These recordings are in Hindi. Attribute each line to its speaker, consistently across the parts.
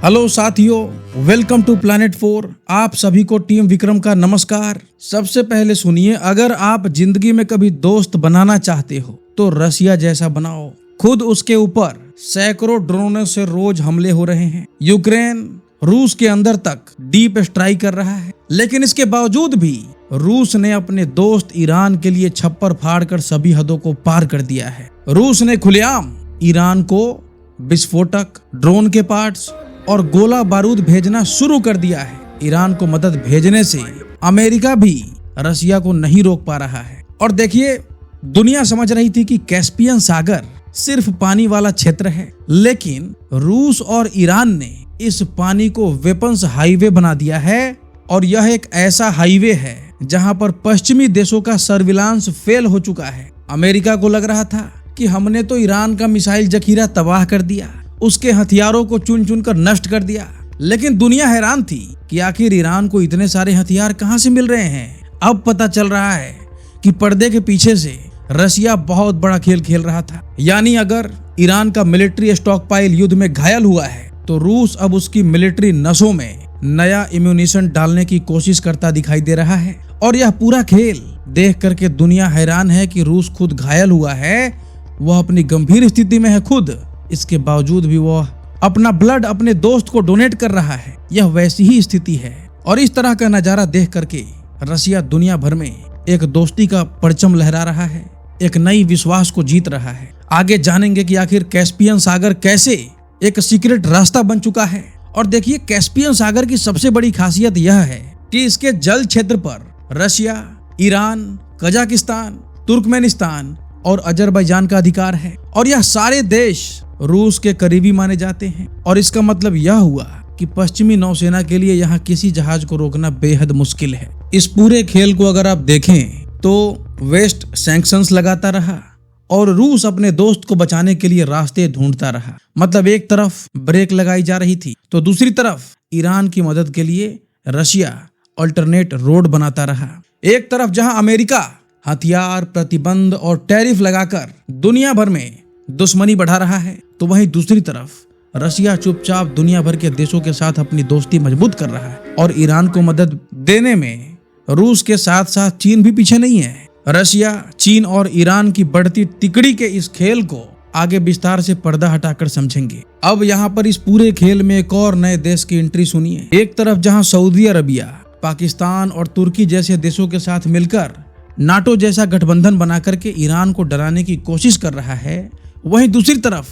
Speaker 1: हेलो साथियों, वेलकम टू प्लैनेट 4। आप सभी को टीम विक्रम का नमस्कार। सबसे पहले सुनिए, अगर आप जिंदगी में कभी दोस्त बनाना चाहते हो तो रसिया जैसा बनाओ। खुद उसके ऊपर सैकड़ों ड्रोनों से रोज हमले हो रहे हैं। यूक्रेन रूस के अंदर तक डीप स्ट्राइक कर रहा है, लेकिन इसके बावजूद भी रूस ने अपने दोस्त ईरान के लिए छप्पर फाड़कर सभी हदों को पार कर दिया है। रूस ने खुलेआम ईरान को विस्फोटक, ड्रोन के पार्ट्स और गोला बारूद भेजना शुरू कर दिया है। ईरान को मदद भेजने से अमेरिका भी रसिया को नहीं रोक पा रहा है। और देखिए, दुनिया समझ रही थी कि कैस्पियन सागर सिर्फ पानी वाला क्षेत्र है, लेकिन रूस और ईरान ने इस पानी को वेपन्स हाईवे बना दिया है। और यह एक ऐसा हाईवे है जहां पर पश्चिमी देशों का सर्विलांस फेल हो चुका है। अमेरिका को लग रहा था कि हमने तो ईरान का मिसाइल जखीरा तबाह कर दिया, उसके हथियारों को चुन चुन कर नष्ट कर दिया, लेकिन दुनिया हैरान थी कि आखिर ईरान को इतने सारे हथियार कहां से मिल रहे हैं। अब पता चल रहा है कि पर्दे के पीछे से रसिया बहुत बड़ा खेल खेल रहा था। यानी अगर ईरान का मिलिट्री स्टॉक पाइल युद्ध में घायल हुआ है तो रूस अब उसकी मिलिट्री नसों में नया इम्यूनिशन डालने की कोशिश करता दिखाई दे रहा है। और यह पूरा खेल देख करके दुनिया हैरान है कि रूस खुद घायल हुआ है, वह अपनी गंभीर स्थिति में है खुद, इसके बावजूद भी वह अपना ब्लड अपने दोस्त को डोनेट कर रहा है। यह वैसी ही स्थिति है। और इस तरह का नजारा देख करके रसिया दुनिया भर में एक दोस्ती का परचम लहरा रहा है, एक नई विश्वास को जीत रहा है। आगे जानेंगे कि आखिर कैस्पियन सागर कैसे एक सीक्रेट रास्ता बन चुका है। और देखिए, कैस्पियन सागर की सबसे बड़ी खासियत यह है कि इसके जल क्षेत्र पर रशिया, ईरान, कजाकिस्तान, तुर्कमेनिस्तान और अजरबैजान का अधिकार है। और यह सारे देश रूस के करीबी माने जाते हैं। और इसका मतलब यह हुआ कि पश्चिमी नौसेना के लिए यहाँ किसी जहाज को रोकना बेहद मुश्किल है। इस पूरे खेल को अगर आप देखें तो वेस्ट सैंक्शंस लगाता रहा और रूस अपने दोस्त को बचाने के लिए रास्ते ढूंढता रहा। मतलब एक तरफ ब्रेक लगाई जा रही थी तो दूसरी तरफ ईरान की मदद के लिए रशिया अल्टरनेट रोड बनाता रहा। एक तरफ जहां अमेरिका हथियार, प्रतिबंध और टैरिफ लगाकर दुनिया भर में दुश्मनी बढ़ा रहा है, तो वहीं दूसरी तरफ रशिया चुपचाप दुनिया भर के देशों के साथ अपनी दोस्ती मजबूत कर रहा है। और ईरान को मदद देने में रूस के साथ साथ चीन भी पीछे नहीं है। रशिया, चीन और ईरान की बढ़ती तिकड़ी के इस खेल को आगे विस्तार से पर्दा हटाकर समझेंगे। अब यहाँ पर इस पूरे खेल में एक और नए देश की एंट्री सुनिए। एक तरफ जहाँ सऊदी अरबिया, पाकिस्तान और तुर्की जैसे देशों के साथ मिलकर नाटो जैसा गठबंधन बनाकर के ईरान को डराने की कोशिश कर रहा है, वहीं दूसरी तरफ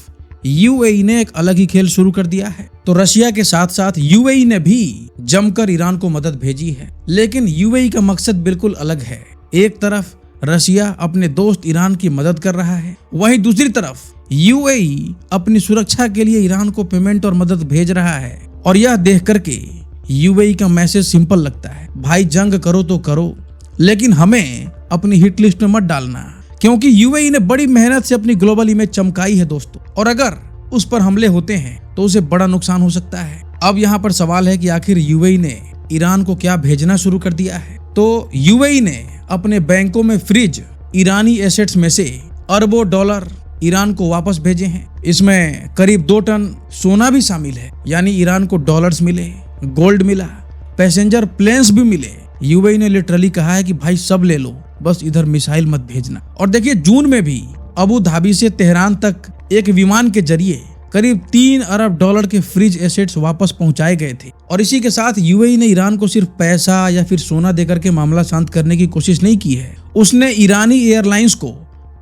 Speaker 1: यूएई ने एक अलग ही खेल शुरू कर दिया है। तो रशिया के साथ साथ यूएई ने भी जमकर ईरान को मदद भेजी है, लेकिन यूएई का मकसद बिल्कुल अलग है। एक तरफ रशिया अपने दोस्त ईरान की मदद कर रहा है, वहीं दूसरी तरफ यूएई अपनी सुरक्षा के लिए ईरान को पेमेंट और मदद भेज रहा है। और यह देख करके यूएई का मैसेज सिंपल लगता है, भाई जंग करो तो करो, लेकिन हमें अपनी हिट लिस्ट में मत डालना, क्योंकि यूएई ने बड़ी मेहनत से अपनी ग्लोबल इमेज चमकाई है दोस्तों। और अगर उस पर हमले होते हैं तो उसे बड़ा नुकसान हो सकता है। अब यहाँ पर सवाल है कि आखिर यूएई ने ईरान को क्या भेजना शुरू कर दिया है। तो यूएई ने अपने बैंकों में फ्रीज ईरानी एसेट्स में से अरबों डॉलर ईरान को वापस भेजे हैं। इसमें करीब 2 टन सोना भी शामिल है, यानी ईरान को डॉलर्स मिले, गोल्ड मिला, पैसेंजर प्लेन्स भी मिले। यूएई ने लिटरली कहा है कि भाई सब ले लो, बस इधर मिसाइल मत भेजना। और देखिए, जून में भी अबू धाबी से तेहरान तक एक विमान के जरिए करीब 3 अरब डॉलर के फ्रीज एसेट्स वापस पहुंचाए गए थे। और इसी के साथ यूएई ने ईरान को सिर्फ पैसा या फिर सोना देकर के मामला शांत करने की कोशिश नहीं की है। उसने ईरानी एयरलाइंस को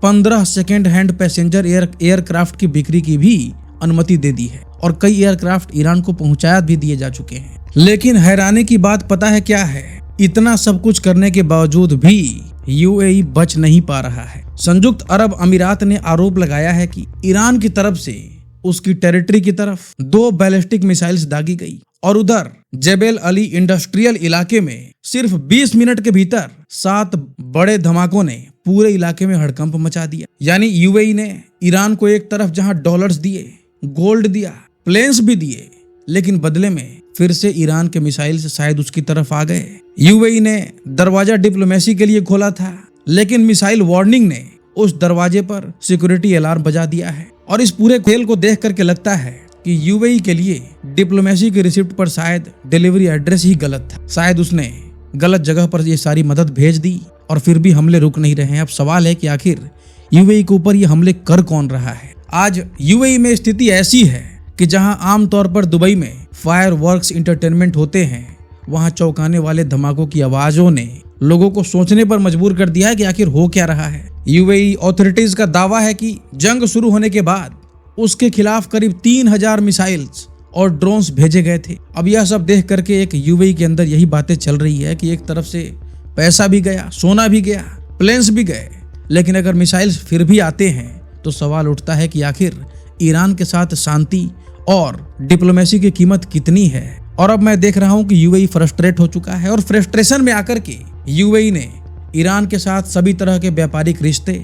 Speaker 1: 15 सेकेंड हैंड पैसेंजर एयरक्राफ्ट की बिक्री की भी अनुमति दे दी है और कई एयरक्राफ्ट ईरान को पहुंचाया भी दिए जा चुके हैं। लेकिन हैरानी की बात पता है क्या है? इतना सब कुछ करने के बावजूद भी यूएई बच नहीं पा रहा है। संयुक्त अरब अमीरात ने आरोप लगाया है कि ईरान की तरफ से उसकी टेरिटरी की तरफ 2 बैलिस्टिक मिसाइल्स दागी गई और उधर जेबेल अली इंडस्ट्रियल इलाके में सिर्फ 20 मिनट के भीतर 7 बड़े धमाकों ने पूरे इलाके में हड़कंप मचा दिया। यानी यूएई ने ईरान को एक तरफ जहां डॉलर्स दिए, गोल्ड दिया, प्लेन्स भी दिए, लेकिन बदले में फिर से ईरान के मिसाइल से शायद उसकी तरफ आ गए। यूएई ने दरवाजा डिप्लोमेसी के लिए खोला था, लेकिन मिसाइल वार्निंग ने उस दरवाजे पर सिक्योरिटी अलार्म बजा दिया है। और इस पूरे खेल को देख करके लगता है कि यूएई के लिए डिप्लोमेसी की रिसिप्ट पर शायद डिलीवरी एड्रेस ही गलत था। शायद उसने गलत जगह पर ये सारी मदद भेज दी और फिर भी हमले रुक नहीं रहे हैं। अब सवाल है कि आखिर यूएई के ऊपर ये हमले कर कौन रहा है। आज यूएई में स्थिति ऐसी है कि जहां आमतौर पर दुबई में फायरवर्क्स एंटरटेनमेंट होते हैं, वहां चौंकाने वाले धमाकों की आवाजों ने लोगों को सोचने पर मजबूर कर दिया है कि आखिर हो क्या रहा है। यूएई अथॉरिटीज का दावा है कि जंग शुरू होने के बाद उसके खिलाफ करीब 3000 मिसाइल्स और ड्रोन्स भेजे गए थे। अब यह सब देख करके एक यूएई के अंदर यही बातें चल रही है कि एक तरफ से पैसा भी गया, सोना भी गया, प्लेन्स भी गए, लेकिन अगर मिसाइल्स फिर भी आते हैं तो सवाल उठता है कि आखिर ईरान के साथ शांति और डिप्लोमेसी की कीमत कितनी है। और अब मैं देख रहा हूं कि यूएई फ्रस्ट्रेट हो चुका है और फ्रस्ट्रेशन में आकर के यूएई ने ईरान के साथ सभी तरह के व्यापारिक रिश्ते,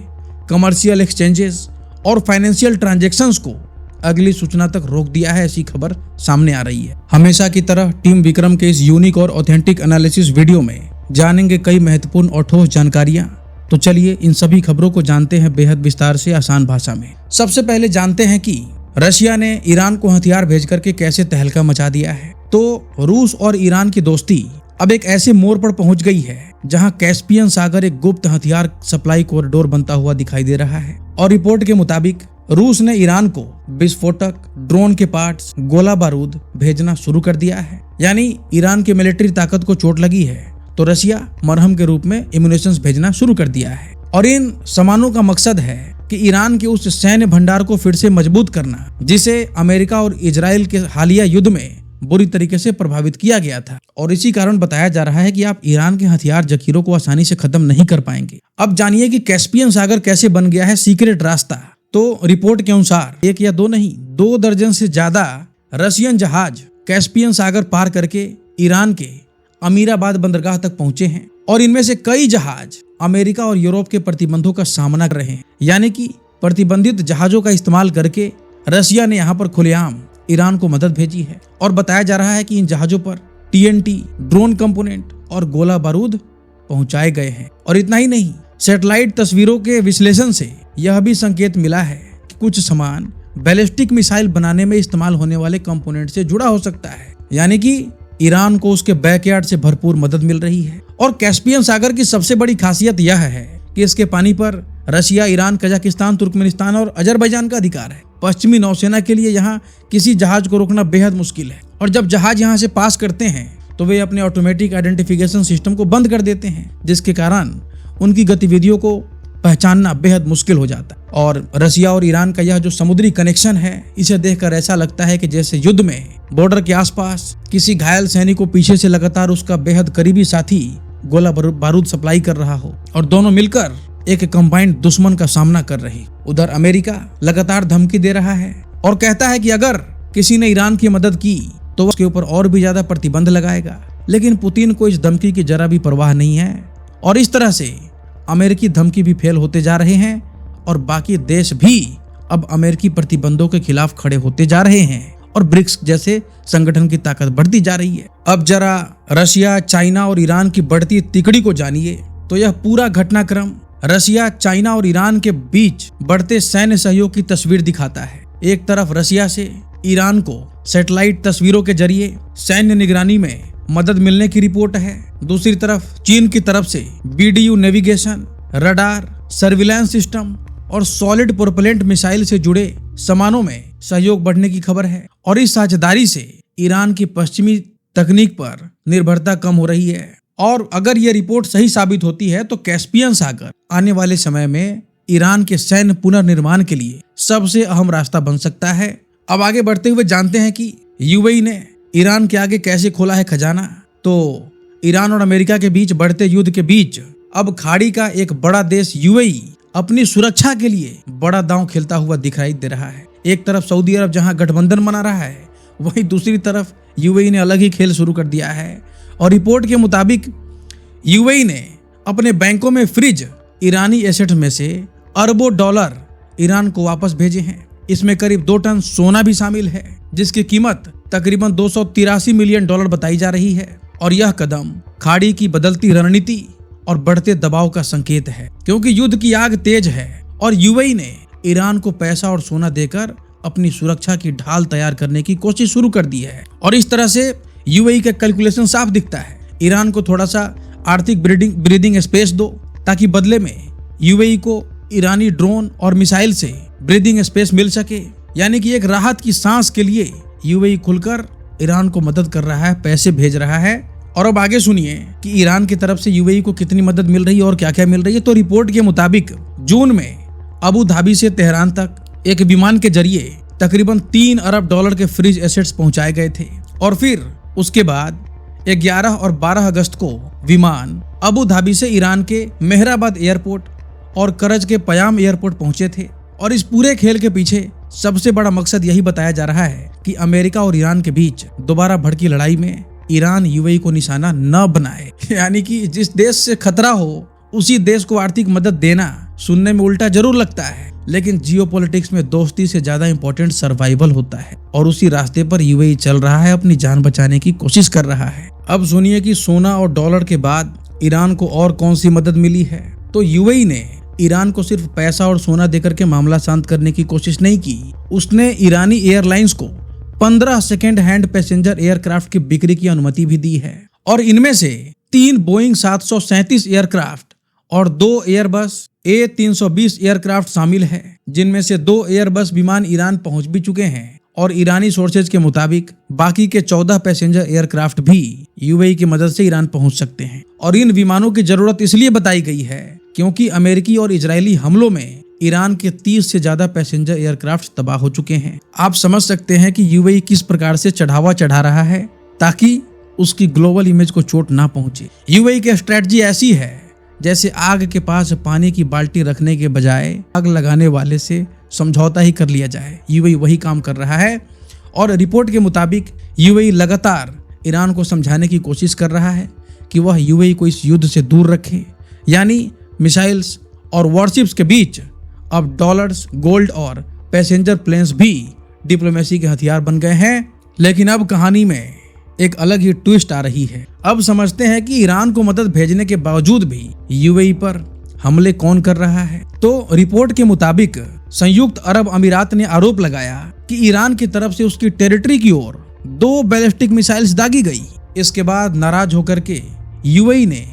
Speaker 1: कमर्शियल एक्सचेंजेस और फाइनेंशियल ट्रांजैक्शंस को अगली सूचना तक रोक दिया है। ऐसी खबर सामने आ रही है। हमेशा की तरह टीम विक्रम के इस यूनिक और ऑथेंटिक एनालिसिस वीडियो में जानेंगे कई महत्वपूर्ण और ठोस जानकारियां। तो चलिए इन सभी खबरों को जानते हैं बेहद विस्तार से, आसान भाषा में। सबसे पहले जानते हैं कि रशिया ने ईरान को हथियार भेज करके कैसे तहलका मचा दिया है। तो रूस और ईरान की दोस्ती अब एक ऐसे मोड़ पर पहुंच गई है जहां कैस्पियन सागर एक गुप्त हथियार सप्लाई कॉरिडोर बनता हुआ दिखाई दे रहा है। और रिपोर्ट के मुताबिक रूस ने ईरान को विस्फोटक, ड्रोन के पार्ट्स, गोला बारूद भेजना शुरू कर दिया है। यानी ईरान की मिलिट्री ताकत को चोट लगी है तो रशिया मरहम के रूप में इम्यूनेशंस भेजना शुरू कर दिया है। और इन सामानों का मकसद है कि ईरान के उस सैन्य भंडार को फिर से मजबूत करना जिसे अमेरिका और इजराइल के हालिया युद्ध में बुरी तरीके से प्रभावित किया गया था। और इसी कारण बताया जा रहा है कि आप ईरान के हथियार जखीरों को आसानी से खत्म नहीं कर पाएंगे। अब जानिए कि कैस्पियन सागर कैसे बन गया है सीक्रेट रास्ता। तो रिपोर्ट के अनुसार 1 या 2 नहीं, 2 दर्जन से ज्यादा रशियन जहाज कैस्पियन सागर पार करके ईरान के अमीराबाद बंदरगाह तक पहुंचे हैं। और इनमें से कई जहाज अमेरिका और यूरोप के प्रतिबंधों का सामना कर रहे हैं। यानी कि प्रतिबंधित जहाजों का इस्तेमाल करके रशिया ने यहाँ पर खुलेआम ईरान को मदद भेजी है। और बताया जा रहा है कि इन जहाजों पर टीएनटी, ड्रोन कंपोनेंट और गोला बारूद पहुंचाए गए हैं। और इतना ही नहीं, सैटेलाइट तस्वीरों के विश्लेषण से यह भी संकेत मिला है कि कुछ सामान बैलिस्टिक मिसाइल बनाने में इस्तेमाल होने वाले कंपोनेंट से जुड़ा हो सकता है। यानी कि ईरान को उसके बैकयार्ड से भरपूर मदद मिल रही है। और कैस्पियन सागर की सबसे बड़ी खासियत यह है कि इसके पानी पर रशिया, ईरान, कजाकिस्तान, तुर्कमेनिस्तान और अजरबैजान का अधिकार है। पश्चिमी नौसेना के लिए यहाँ किसी जहाज को रोकना बेहद मुश्किल है। और जब जहाज यहाँ से पास करते हैं तो वे अपने ऑटोमेटिक आइडेंटिफिकेशन सिस्टम को बंद कर देते हैं, जिसके कारण उनकी गतिविधियों को पहचानना बेहद मुश्किल हो जाता है। और रशिया और ईरान का यह जो समुद्री कनेक्शन है, इसे देखकर ऐसा लगता है कि जैसे युद्ध में बॉर्डर के आसपास किसी घायल सैनिक को पीछे से लगातार उसका बेहद करीबी साथी गोला बारूद सप्लाई कर रहा हो और दोनों मिलकर एक कंबाइंड दुश्मन का सामना कर रहे। उधर अमेरिका लगातार धमकी दे रहा है और कहता है कि अगर किसी ने ईरान की मदद की तो उसके ऊपर और भी ज्यादा प्रतिबंध लगाएगा। लेकिन पुतिन को इस धमकी की जरा भी परवाह नहीं है और इस तरह से अमेरिकी धमकी भी फेल होते जा रहे हैं और बाकी देश भी अब अमेरिकी प्रतिबंधों के खिलाफ खड़े होते जा रहे हैं और ब्रिक्स जैसे संगठन की ताकत बढ़ती जा रही है। अब जरा रशिया, चाइना और ईरान की बढ़ती तिकड़ी को जानिए। तो यह पूरा घटनाक्रम रशिया, चाइना और ईरान के बीच बढ़ते सैन्य सहयोग की तस्वीर दिखाता है। एक तरफ रशिया से ईरान को सैटेलाइट तस्वीरों के जरिए सैन्य निगरानी में मदद मिलने की रिपोर्ट है, दूसरी तरफ चीन की तरफ से BDU navigation, radar, surveillance system और सॉलिड प्रोपेलेंट मिसाइल से जुड़े सामानों में सहयोग बढ़ने की खबर है। और इस साझेदारी से ईरान की पश्चिमी तकनीक पर निर्भरता कम हो रही है। और अगर यह रिपोर्ट सही साबित होती है तो कैस्पियन सागर आने वाले समय में ईरान के सैन्य पुनर्निर्माण के लिए सबसे अहम रास्ता बन सकता है। अब आगे बढ़ते हुए जानते हैं कि यूएई ने ईरान के आगे कैसे खोला है खजाना। तो ईरान और अमेरिका के बीच बढ़ते युद्ध के बीच अब खाड़ी का एक बड़ा देश यूएई अपनी सुरक्षा के लिए बड़ा दांव खेलता हुआ दिखाई दे रहा है। एक तरफ सऊदी अरब जहां गठबंधन बना रहा है, वहीं दूसरी तरफ यूएई ने अलग ही खेल शुरू कर दिया है। और रिपोर्ट के मुताबिक यूएई ने अपने बैंकों में फ्रीज ईरानी एसेट में से अरबों डॉलर ईरान को वापस भेजे हैं। इसमें करीब 2 टन सोना भी शामिल है, जिसकी कीमत तकरीबन $283 मिलियन बताई जा रही है। और यह कदम खाड़ी की बदलती रणनीति और बढ़ते दबाव का संकेत है, क्योंकि युद्ध की आग तेज है और यूएई ने ईरान को पैसा और सोना देकर अपनी सुरक्षा की ढाल तैयार करने की कोशिश शुरू कर दी है। और इस तरह से यूएई का कैलकुलेशन साफ दिखता है, ईरान को थोड़ा सा आर्थिक ब्रीदिंग स्पेस दो ताकि बदले में यूएई को ईरानी ड्रोन और मिसाइल से ब्रीदिंग स्पेस मिल सके। यानी कि एक राहत की सांस के लिए यूएई खुलकर ईरान को मदद कर रहा है, पैसे भेज रहा है। और अब आगे सुनिए कि ईरान की तरफ से यूएई को कितनी मदद मिल रही है और क्या क्या मिल रही है। तो रिपोर्ट के मुताबिक जून में अबू धाबी से तेहरान तक एक विमान के जरिए तकरीबन 3 अरब डॉलर के फ्रिज एसेट्स पहुंचाए गए थे। और फिर उसके बाद 11 और 12 अगस्त को विमान अबू धाबी से ईरान के मेहराबाद एयरपोर्ट और करज के पयाम एयरपोर्ट पहुंचे थे। और इस पूरे खेल के पीछे सबसे बड़ा मकसद यही बताया जा रहा है कि अमेरिका और ईरान के बीच दोबारा भड़की लड़ाई में ईरान यूएई को निशाना न बनाए। यानी कि जिस देश से खतरा हो उसी देश को आर्थिक मदद देना सुनने में उल्टा जरूर लगता है, लेकिन जियोपॉलिटिक्स में दोस्ती से ज्यादा इंपॉर्टेंट सर्वाइवल होता है। और उसी रास्ते पर यूएई चल रहा है, अपनी जान बचाने की कोशिश कर रहा है। अब सुनिए कि सोना और डॉलर के बाद ईरान को और कौन सी मदद मिली है। तो यूएई ने ईरान को सिर्फ पैसा और सोना देकर के मामला शांत करने की कोशिश नहीं की, उसने ईरानी एयरलाइंस को 15 सेकेंड हैंड पैसेंजर एयरक्राफ्ट की बिक्री की अनुमति भी दी है। और इनमें से 3 बोइंग 737 एयरक्राफ्ट और 2 एयरबस A320 एयरक्राफ्ट शामिल है, जिनमें से 2 एयरबस विमान ईरान पहुंच भी चुके हैं। और ईरानी सोर्सेज के मुताबिक बाकी के 14 पैसेंजर एयरक्राफ्ट भी यूएई की मदद से ईरान पहुंच सकते हैं। और इन विमानों की जरूरत इसलिए बताई गई है क्योंकि अमेरिकी और इजरायली हमलों में ईरान के 30 से ज्यादा पैसेंजर एयरक्राफ्ट तबाह हो चुके हैं। आप समझ सकते हैं कि यूएई किस प्रकार से चढ़ावा चढ़ा रहा है ताकि उसकी ग्लोबल इमेज को चोट ना पहुंचे। यूएई की स्ट्रेटजी ऐसी है जैसे आग के पास पानी की बाल्टी रखने के बजाय आग लगाने वाले से समझौता ही कर लिया जाए। यूएई वही काम कर रहा है। और रिपोर्ट के मुताबिक यूएई लगातार ईरान को समझाने की कोशिश कर रहा है कि वह यूएई को इस युद्ध से दूर रखे। यानी मिसाइल्स और वॉरशिप्स के बीच अब डॉलर्स, गोल्ड और पैसेंजर प्लेन्स भी डिप्लोमेसी के हथियार बन गए हैं। लेकिन अब कहानी में एक अलग ही ट्विस्ट आ रही है। अब समझते हैं कि ईरान को मदद भेजने के बावजूद भी यूएई पर हमले कौन कर रहा है। तो रिपोर्ट के मुताबिक संयुक्त अरब अमीरात ने आरोप लगाया कि ईरान की तरफ से उसकी टेरिटरी की ओर 2 बैलिस्टिक मिसाइल्स दागी गई। इसके बाद नाराज होकर के यूएई ने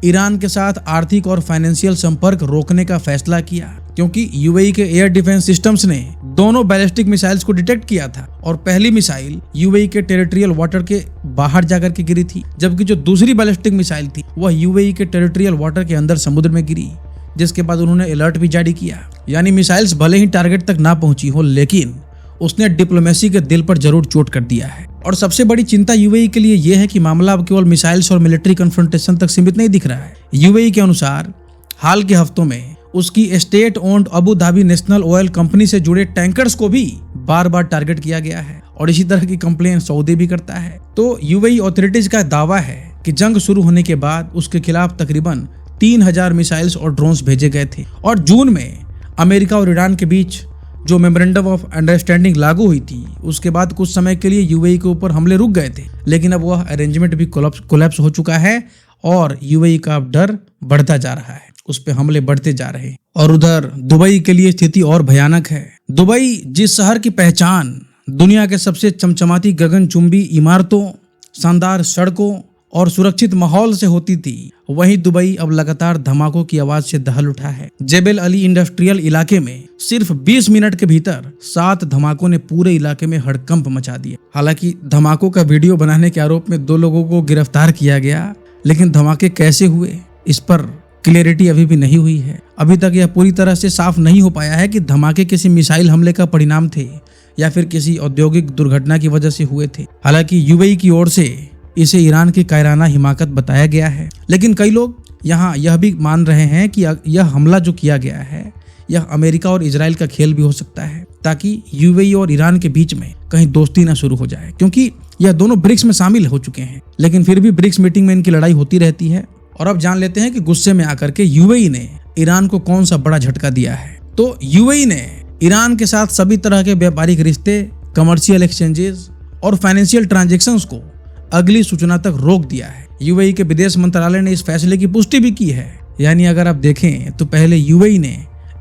Speaker 1: ईरान के साथ आर्थिक और फाइनेंशियल संपर्क रोकने का फैसला किया, क्योंकि यूएई के एयर डिफेंस सिस्टम्स ने दोनों बैलिस्टिक मिसाइल्स को डिटेक्ट किया था। और पहली मिसाइल यूएई के टेरिटरियल वाटर के बाहर जाकर के गिरी थी, जबकि जो दूसरी बैलिस्टिक मिसाइल थी वह यूएई के टेरिटरियल वाटर के अंदर समुद्र में गिरी, जिसके बाद उन्होंने अलर्ट भी जारी किया। यानी मिसाइल्स भले ही टारगेट तक ना पहुंची हो, लेकिन उसने डिप्लोमेसी के दिल पर जरूर चोट कर दिया है। और सबसे बड़ी चिंता यूएई के लिए यह है कि मामला अब केवल मिसाइल्स और मिलिट्री कन्फ्रंटेशन तक सीमित नहीं दिख रहा है। यूएई के अनुसार हाल के हफ्तों में उसकी state owned Abu Dhabi national oil company से जुड़े टैंकर्स को भी बार बार टारगेट किया गया है। और इसी तरह की कंप्लेन सऊदी भी करता है। तो यूएई अथॉरिटीज का दावा है कि जंग शुरू होने के बाद उसके खिलाफ तकरीबन 3000 मिसाइल्स और ड्रोन्स भेजे गए थे। और जून में अमेरिका और ईरान के बीच जो मेमोरेंडम ऑफ अंडरस्टैंडिंग लागू हुई थी, उसके बाद कुछ समय के लिए यूएई के ऊपर हमले रुक गए थे, लेकिन अब वह अरेंजमेंट भी कोलैप्स हो चुका है और यूएई का अब डर बढ़ता जा रहा है, उस पे हमले बढ़ते जा रहे हैं। और उधर दुबई के लिए स्थिति और भयानक है। दुबई जिस शहर की पहचान दुनिया के सबसे चमचमाती गगनचुंबी इमारतों, शानदार सड़कों और सुरक्षित माहौल से होती थी, वहीं दुबई अब लगातार धमाकों की आवाज से दहल उठा है। जेबेल अली इंडस्ट्रियल इलाके में सिर्फ 20 मिनट के भीतर 7 धमाकों ने पूरे इलाके में हड़कंप मचा दिया। हालांकि धमाकों का वीडियो बनाने के आरोप में 2 लोगों को गिरफ्तार किया गया, लेकिन धमाके कैसे हुए इस पर क्लियरिटी अभी भी नहीं हुई है। अभी तक यह पूरी तरह से साफ नहीं हो पाया है कि धमाके किसी मिसाइल हमले का परिणाम थे या फिर किसी औद्योगिक दुर्घटना की वजह से हुए थे। हालांकि यूएई की ओर से इसे ईरान की कायराना हिमाकत बताया गया है, लेकिन कई लोग यहाँ यह भी मान रहे हैं कि यह हमला जो किया गया है यह अमेरिका और इजराइल का खेल भी हो सकता है, ताकि यूएई और ईरान के बीच में कहीं दोस्ती ना शुरू हो जाए, क्योंकि यह दोनों ब्रिक्स में शामिल हो चुके हैं। लेकिन फिर भी ब्रिक्स मीटिंग में इनकी लड़ाई होती रहती है। और अब जान लेते हैं कि गुस्से में आकर के यूएई ने ईरान को कौन सा बड़ा झटका दिया है। तो यूएई ने ईरान के साथ सभी तरह के व्यापारिक रिश्ते, कमर्शियल एक्सचेंजेस और फाइनेंशियल ट्रांजैक्शंस को अगली सूचना तक रोक दिया है। यूएई के विदेश मंत्रालय ने इस फैसले की पुष्टि भी की है। यानी अगर आप देखें तो पहले यूएई ने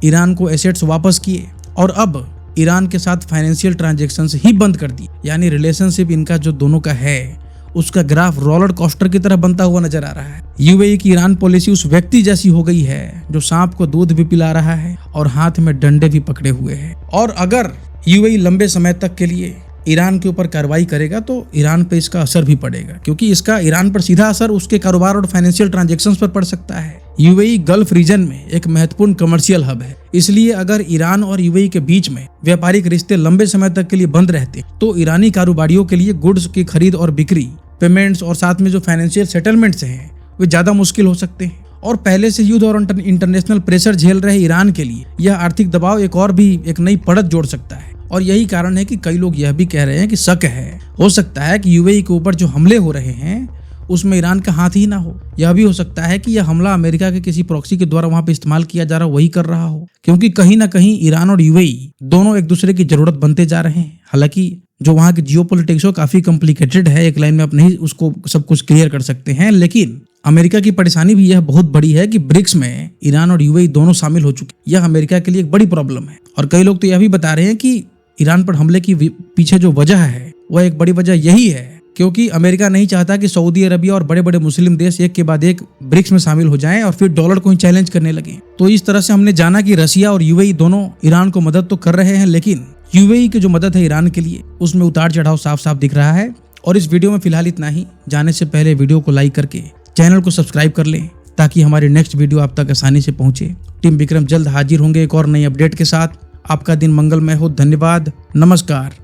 Speaker 1: ईरान को एसेट्स वापस किए और अब ईरान के साथ फाइनेंशियल ट्रांजैक्शंस ही बंद कर दी। यानी रिलेशनशिप इनका जो दोनों का है उसका ग्राफ रोलर कोस्टर की तरह बनता हुआ नजर आ रहा है। यूएई की ईरान पॉलिसी उस व्यक्ति जैसी हो गई है जो सांप को दूध भी पिला रहा है और हाथ में डंडे भी पकड़े हुए है। और अगर यूएई लंबे समय तक के लिए ईरान के ऊपर कार्रवाई करेगा तो ईरान पे इसका असर भी पड़ेगा, क्योंकि इसका ईरान पर सीधा असर उसके कारोबार और फाइनेंशियल ट्रांजैक्शंस पर पड़ सकता है। यूएई गल्फ रीजन में एक महत्वपूर्ण कमर्शियल हब है, इसलिए अगर ईरान और यूएई के बीच में व्यापारिक रिश्ते लंबे समय तक के लिए बंद रहते तो ईरानी कारोबारियों के लिए गुड्स की खरीद और बिक्री, पेमेंट्स और साथ में जो फाइनेंशियल सेटलमेंट्स हैं वे ज्यादा मुश्किल हो सकते हैं। और पहले से युद्ध और इंटरनेशनल प्रेशर झेल रहे ईरान के लिए यह आर्थिक दबाव एक नई पड़त जोड़ सकता है। और यही कारण है कि कई लोग यह भी कह रहे हैं कि शक है, हो सकता है कि यूएई के ऊपर जो हमले हो रहे हैं उसमें ईरान का हाथ ही ना हो। यह भी हो सकता है कि यह हमला अमेरिका के किसी प्रॉक्सी के द्वारा वहां पे इस्तेमाल किया जा रहा वही कर रहा हो, क्योंकि कहीं ना कहीं ईरान और यूएई दोनों एक दूसरे की जरूरत बनते जा रहे हैं। हालांकि जो वहां की जियोपॉलिटिक्स काफी कॉम्प्लिकेटेड है, एक लाइन में आप नहीं उसको सब कुछ क्लियर कर सकते हैं। लेकिन अमेरिका की परेशानी भी यह बहुत बड़ी है कि ब्रिक्स में ईरान और यूएई दोनों शामिल हो चुके। यह अमेरिका के लिए एक बड़ी प्रॉब्लम है। और कई लोग तो यह भी बता रहे हैं कि ईरान पर हमले की पीछे जो वजह है वह एक बड़ी वजह यही है क्योंकि अमेरिका नहीं चाहता कि सऊदी अरबिया और बड़े बड़े मुस्लिम देश एक के बाद एक ब्रिक्स में शामिल हो जाएं और फिर डॉलर को ही चैलेंज करने लगे। तो इस तरह से हमने जाना कि रसिया और यूएई दोनों ईरान को मदद तो कर रहे हैं, लेकिन यूएई की जो मदद है ईरान के लिए उसमें उतार चढ़ाव साफ साफ दिख रहा है। और इस वीडियो में फिलहाल इतना ही। जाने से पहले वीडियो को लाइक करके चैनल को सब्सक्राइब कर लें ताकि हमारी नेक्स्ट वीडियो आप तक आसानी से पहुंचे। टीम विक्रम जल्द हाजिर होंगे एक और नई अपडेट के साथ। आपका दिन मंगलमय हो। धन्यवाद। नमस्कार।